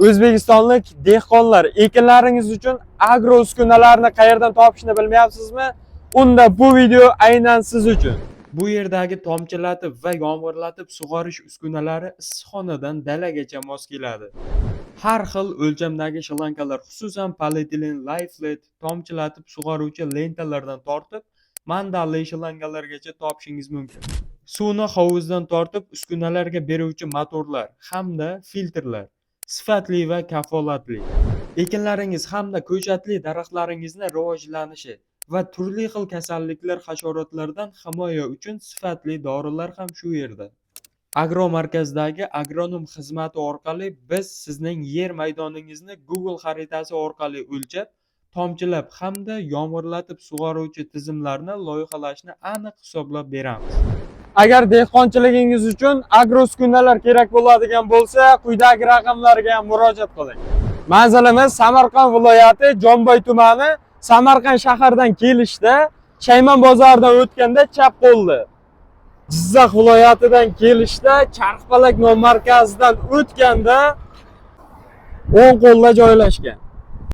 O'zbekistonlik dehqonlar ekinlaringiz uchun agro uskunalarni qayerdan topishni bilmayapsizmi? Unda bu video aynan siz uchun. Bu yerdagi tomchilatib va yomg'irlatib sug'orish uskunalari issiqxonadan dalagacha mos keladi. Har xil o'lchamdagi shlankalar, xususan polietilen, layflet, tomchilatib sug'oruvchi lentalardan tortib, mandalli shlankalargacha topishingiz mumkin. Suvni hovuzdan tortib uskunalarga beruvchi motorlar hamda filtrlar sifatli va kafolatli. Ekinlaringiz hamda ko'chatli daraxtlaringizning rivojlanishi va turli xil kasalliklar, hasharotlardan himoya uchun sifatli dorilar ham shu yerda. Agromarkazdagi agronom xizmati orqali biz sizning yer maydoningizni Google xaritasi orqali o'lchab, tomchilab hamda yomg'irlatib sug'oruvchi tizimlarni loyihalashni aniq hisoblab beramiz. Agar dehqonchiligingiz uchun agro uskunalar kerak bo'ladigan bo'lsa, quyidagi raqamlarga murojaat qiling. Manzilimiz Samarqand viloyati Jomboy tumani, Samarqand shahardan kelishda, Shaymon bozoridan o'tganda chap qo'lda. Jizzax viloyatidan kelishda, Charxpalak non markazidan o'tganda o'ng qo'lda joylashgan.